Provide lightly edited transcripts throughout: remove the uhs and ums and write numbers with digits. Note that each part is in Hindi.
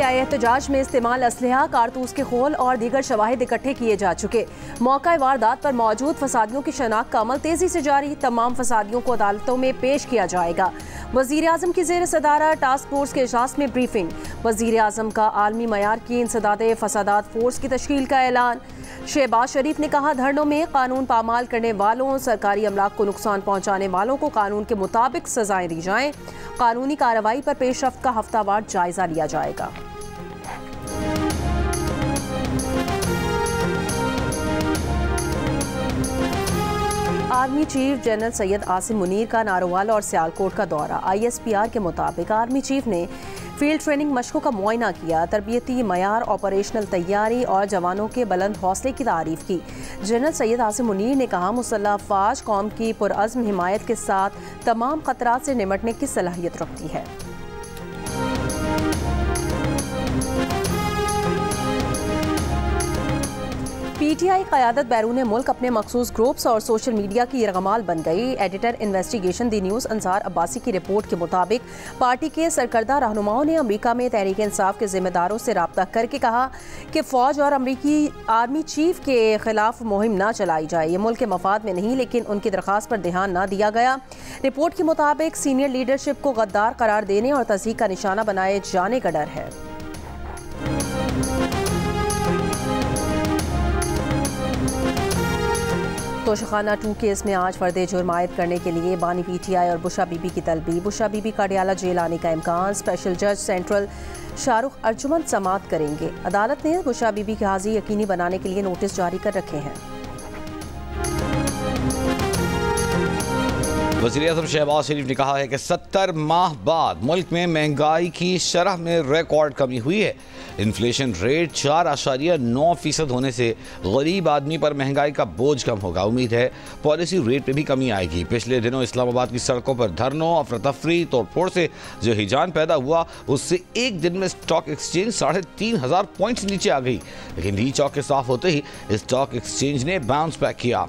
PTI एहतजाज में इस्तेमाल असलहा, कारतूस के खोल और दीगर शवाहिद इकट्ठे किए जा चुके। मौका वारदात पर मौजूद फसादियों की शनाख्त का अमल तेजी से जारी। तमाम फसादियों को अदालतों में पेश किया जाएगा। वज़ीर आज़म की ज़ेर सदारा टास्क फोर्स के इजलास में ब्रीफिंग। वज़ीर आज़म का आलमी मयार की इंसदाद फसादात फोर्स की तश्कील का ऐलान। शहबाज शरीफ ने कहा, धरनों में कानून पामाल करने वालों, सरकारी अमलाक को नुकसान पहुंचाने वालों को कानून के मुताबिक सजाएं दी जाएं। कानूनी कार्रवाई पर पेशरफ्त का हफ्तावार जायजा लिया जाएगा। Army chief general Syed Asim Munir का नारोवाल और सियालकोट का दौरा। ISPR के मुताबिक आर्मी चीफ ने फील्ड ट्रेनिंग मशकों का मुआयना किया, तरबियती मयार, ऑपरेशनल तैयारी और जवानों के बुलंद हौसले की तारीफ की। जनरल सैयद आसिम मुनीर ने कहा, मुसल्लह अफवाज कौम की पुरअज़्म हिमायत के साथ तमाम खतरात से निमटने की सलाहियत रखती है। PTI क़यादत बैरून मुल्क अपने मखसूस ग्रुप्स और सोशल मीडिया की यरगमाल बन गई। एडिटर इन्वेस्टिगेशन दी न्यूज़ अंसार अब्बासी की रिपोर्ट के मुताबिक पार्टी के सरकर्दा रहनुमाओं ने अमरीका में तहरीक इंसाफ के जिम्मेदारों से रब्ता करके कहा कि फ़ौज और अमरीकी आर्मी चीफ के खिलाफ मुहिम ना चलाई जाए। ये मुल्क के मफाद में नहीं, लेकिन उनकी दरख्वास्त पर ध्यान ना दिया गया। रिपोर्ट के मुताबिक सीनियर लीडरशिप को गद्दार करार देने और तस्दीक का निशाना बनाए जाने का डर है। तोशाखाना 2 केस में आज फर्द जुर्म आयद करने के लिए बानी PTI और बुशरा बीबी की तलबी। बुशरा बीबी का अडियाला जेल आने का इम्कान। स्पेशल जज सेंट्रल शाहरुख अर्जुमन समाअत करेंगे। अदालत ने बुशरा बीबी की हाजिरी यकीनी बनाने के लिए नोटिस जारी कर रखे हैं। वज़ीर आज़म शहबाज शरीफ ने कहा है कि 70 माह बाद मुल्क में महंगाई की शरह में रिकॉर्ड कमी हुई है। इन्फ्लेशन रेट 4.9% होने से गरीब आदमी पर महंगाई का बोझ कम होगा। उम्मीद है पॉलिसी रेट में भी कमी आएगी। पिछले दिनों इस्लामाबाद की सड़कों पर धरनों, अफरा तफरी, तोड़फोड़ से जो हिजान पैदा हुआ, उससे एक दिन में स्टॉक एक्सचेंज 3,500 पॉइंट्स नीचे आ गई। लेकिन ली चौके साफ होते ही स्टॉक एक्सचेंज ने बाउंस बैक किया।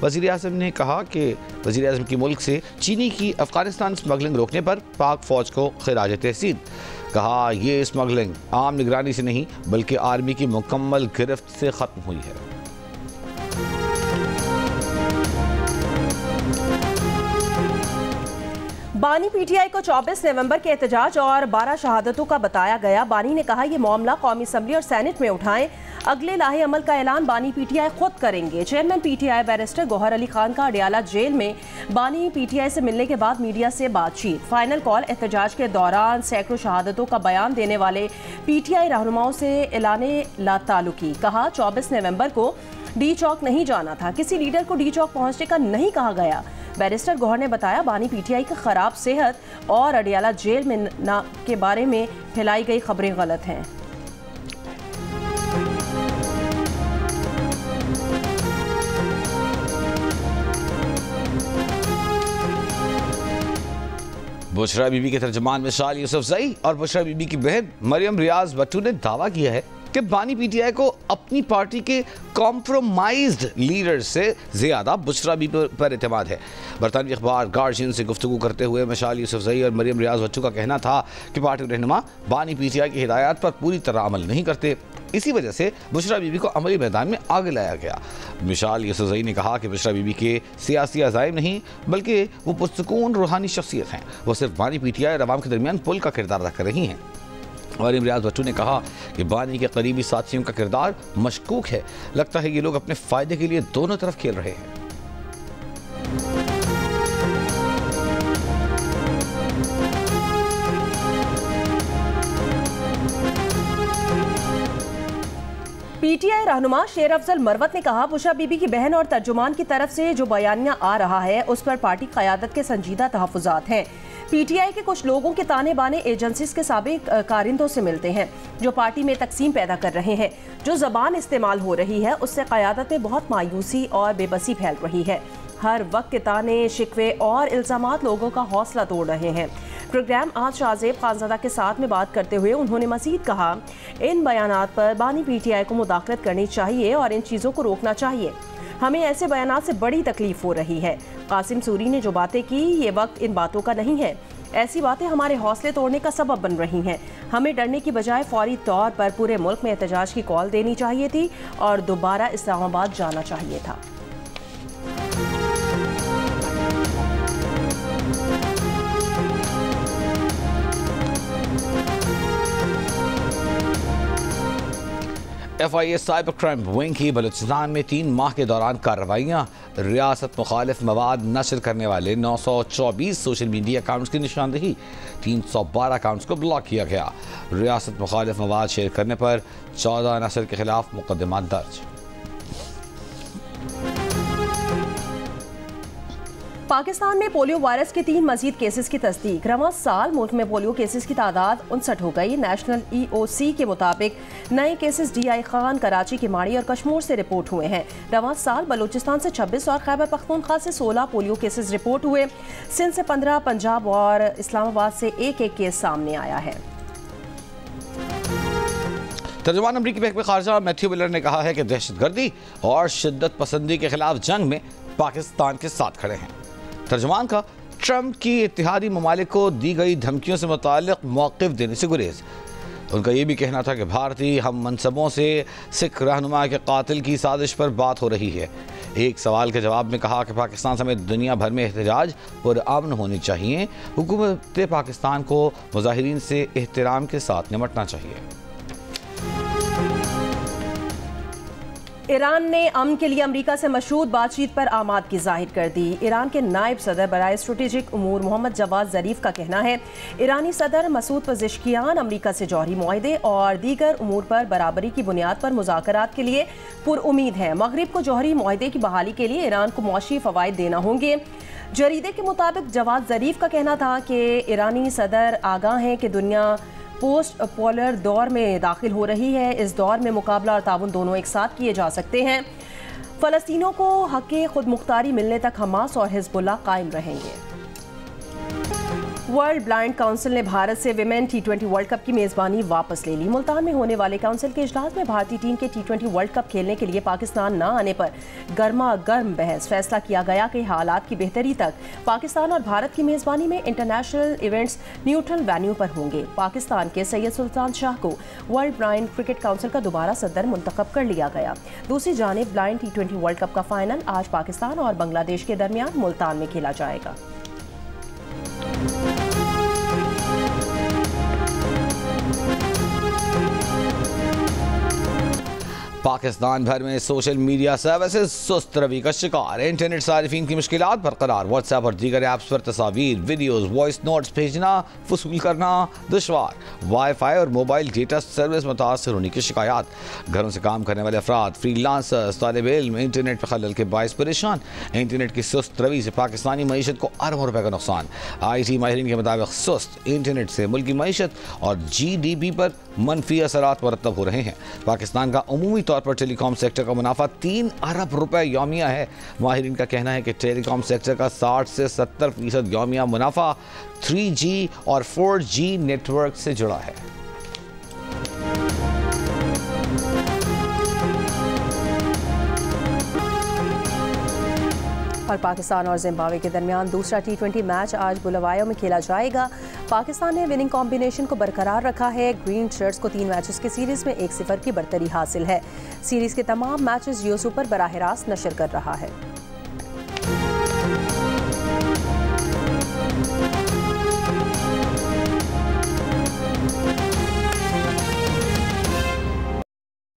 वज़ीर आज़म ने कहा कि वज़ीर आज़म की मुल्क से चीनी की अफगानिस्तान स्मगलिंग रोकने पर पाक फौज को खिराज तहसीन। कहा, ये स्मगलिंग आम निगरानी से नहीं बल्कि आर्मी की मुकम्मल गिरफ्त से ख़त्म हुई है। बानी PTI को 24 नवंबर के एहतजाज और 12 शहादतों का बताया गया। बानी ने कहा, ये मामला कौमी असम्बली और सेनेट में उठाएं। अगले लाहे अमल का ऐलान बानी PTI खुद करेंगे। Chairman PTI barrister Gohar Ali Khan का अडियाला जेल में बानी PTI से मिलने के बाद मीडिया से बातचीत। Final call. एहतजाज के दौरान सैकड़ों शहादतों का बयान देने वाले PTI रहनुमाओं से ऐलाने लाताल्लुकी। कहा, 24 नवंबर को डी चौक नहीं जाना था, किसी लीडर को डी चौक पहुंचने का नहीं कहा गया। बैरिस्टर गौहर ने बताया, बानी PTI की खराब सेहत और अडियाला जेल में के बारे में फैलाई गई खबरें गलत हैं। बुशरा बीबी के तर्जुमान मिसाल यूसुफजई और बुशरा बीबी की बहन मरियम रियाज भट्टू ने दावा किया है कि बानी PTI को अपनी पार्टी के कॉम्प्रोमाइज्ड लीडर से ज़्यादा बुशरा बीबी पर एतमाद है। बरतानवी अखबार गार्जियन से गुफ्तगू करते हुए मिसाल यूसुफजई और मरियम रियाज भट्टू का कहना था कि पार्टी रहनुमा बानी PTI की हिदायत पर पूरी तरह अमल नहीं करते। इसी वजह से बुशरा बीबी को अमली मैदान में आगे लाया गया। मिसाल यूसुफजई ने कहा कि बुशरा बीबी के सियासी अज़ाइम नहीं बल्कि वो पुरसुकून रूहानी शख्सियत हैं। वो सिर्फ बानी PTI और अवाम के दरमियान पुल का किरदार अदा कर रही हैं। मरियम रियाज भट्टू ने कहा कि बानी के करीबी साथियों का किरदार मशकूक है। लगता है ये लोग अपने फ़ायदे के लिए दोनों तरफ खेल रहे हैं। PTI रहनुमा शेर अफजल मरवत ने कहा, बुशरा बीबी की बहन और तर्जुमान की तरफ से जो बयानिया आ रहा है उस पर पार्टी क़यादत के संजीदा तहफ़्फ़ुज़ात हैं। PTI के कुछ लोगों के ताने बाने एजेंसीज के साबिक कारिंदों से मिलते हैं जो पार्टी में तकसीम पैदा कर रहे हैं। जो ज़बान इस्तेमाल हो रही है उससे क़यादत में बहुत मायूसी और बेबसी फैल रही है। हर वक्त के ताने, शिकवे और इल्ज़ामात लोगों का हौसला तोड़ रहे हैं। प्रोग्राम आज शाहजेब खानज़ादा के साथ में बात करते हुए उन्होंने मज़ीद कहा, इन बयानात पर बानी PTI को मुदाखलत करनी चाहिए और इन चीज़ों को रोकना चाहिए। हमें ऐसे बयानात से बड़ी तकलीफ हो रही है। कासिम सूरी ने जो बातें की, ये वक्त इन बातों का नहीं है। ऐसी बातें हमारे हौसले तोड़ने का सबब बन रही हैं। हमें डरने की बजाय फौरी तौर पर पूरे मुल्क में एहतजाज की कॉल देनी चाहिए थी और दोबारा इस्लामाबाद जाना चाहिए था। FIA साइबर क्राइम विंग की बलूचिस्तान में 3 माह के दौरान कार्रवाइयाँ। रियासत मुखालिफ मवाद नशर करने वाले 924 सोशल मीडिया अकाउंट्स की निशानदेही। 312 अकाउंट्स को ब्लॉक किया गया। रियासत मुखालिफ मवाद शेयर करने पर 14 नशर के खिलाफ मुकदमा दर्ज। पाकिस्तान में पोलियो वायरस के 3 मजीद केसेस की तस्दीक। रवां साल मुल्क में पोलियो केसेस की तादाद 59 हो गई। नेशनल EOC के मुताबिक नए केसेस DI खान, कराची, किमाड़ी और कश्मीर से रिपोर्ट हुए हैं। रवां साल बलूचिस्तान से 26 और खैबर पख्तूनख्वा से 16 पोलियो केसेस रिपोर्ट हुए। सिंध से 15, पंजाब और इस्लामाबाद से एक केस सामने आया है। तर्जुमान अमरीकी महकमे खारजा मैथ्यू मिलर ने कहा है कि दहशतगर्दी और शिद्दत पसंदी के खिलाफ जंग में पाकिस्तान के साथ खड़े हैं। तर्जुमान का ट्रंप की इत्तेहादी ममालिक को दी गई धमकियों से मुताल्लिक मौक़िफ़ देने से गुरेज। उनका ये भी कहना था कि भारतीय हम मनसबों से सिख रहनुमा के कातिल की साजिश पर बात हो रही है। एक सवाल के जवाब में कहा कि पाकिस्तान समेत दुनिया भर में एहतजाज पुरअमन होने चाहिए। हुकूमत पाकिस्तान को मुजाहिरीन से एहतराम के साथ निपटना चाहिए। ईरान ने अमन के लिए अमेरिका से मशरूत बातचीत पर आमादगी जाहिर कर दी। ईरान के नायब सदर बराए स्ट्रेटेजिक उमूर मोहम्मद जवाद ज़रीफ का कहना है ईरानी सदर मसूद पज़ेश्कियान अमेरिका से जौहरी मुआहदे और दीगर उमूर पर बराबरी की बुनियाद पर मुज़ाकरात के लिए पुरउमीद है। मगरिब को जौहरी मुआहदे की बहाली के लिए ईरान को मुआशी फ़वाइद देना होंगे। जरीदे के मुताबिक जवाद ज़रीफ का कहना था कि ईरानी सदर आगाह हैं कि दुनिया पोस्ट पोलर दौर में दाखिल हो रही है। इस दौर में मुकाबला और ताउन दोनों एक साथ किए जा सकते हैं। फ़लस्तीनों को हक़ खुद मुख्तारी मिलने तक हमास और हिज़्बुल्लाह कायम रहेंगे। वर्ल्ड ब्लाइंड काउंसिल ने भारत से विमेन T20 वर्ल्ड कप की मेज़बानी वापस ले ली। मुल्तान में होने वाले काउंसिल के इजलास में भारतीय टीम के T20 वर्ल्ड कप खेलने के लिए पाकिस्तान न आने पर गर्मा गर्म बहस। फैसला किया गया कि हालात की बेहतरी तक पाकिस्तान और भारत की मेज़बानी में इंटरनेशनल इवेंट्स न्यूट्रल वेन्यू पर होंगे। पाकिस्तान के सैयद सुल्तान शाह को वर्ल्ड ब्लाइंड क्रिकेट काउंसिल का दोबारा सदर मुंतखब कर लिया गया। दूसरी जानिब ब्लाइंड T20 वर्ल्ड कप का फाइनल आज पाकिस्तान और बांग्लादेश के दरमियान मुल्तान में खेला जाएगा। पाकिस्तान भर में सोशल मीडिया सर्विसेज सुस्त रवि का शिकार। इंटरनेट सारिफीन की मुश्किलात बरकरार। व्हाट्सएप और दीगर ऐप्स पर तस्वीर, वीडियोस, वॉइस नोट्स भेजना वसूल करना दुश्वार। वाईफाई और मोबाइल डेटा सर्विस मुतासर होने की शिकायत। घरों से काम करने वाले अफराद, फ्रीलांसर्स, तालिब इल्म इंटरनेट पर खलल के बायस परेशान। इंटरनेट की सुस्त रवि से पाकिस्तानी मईशत को अरबों रुपए का नुकसान। IT माहिरीन के मुताबिक सुस्त इंटरनेट से मुल्की मईशत और GDP पर मनफी असरात मरतब हो रहे हैं। पाकिस्तान का उमूमी तौर पर टेलीकॉम सेक्टर का मुनाफा 3 अरब रुपए यौमिया है। माहिरीन का कहना है कि टेलीकॉम सेक्टर का 60 से 70% यौमिया मुनाफा 3G और 4G नेटवर्क से जुड़ा है। और पाकिस्तान और जिम्बाब्वे के दरमियान दूसरा T20 मैच आज बुलवायो में खेला जाएगा। पाकिस्तान ने विनिंग कॉम्बिनेशन को बरकरार रखा है। ग्रीन शर्ट्स को 3 मैचेस की सीरीज में 1-0 की बढ़तरी हासिल है। सीरीज के तमाम मैचेस जियो सुपर बराह रास्त नशर कर रहा है।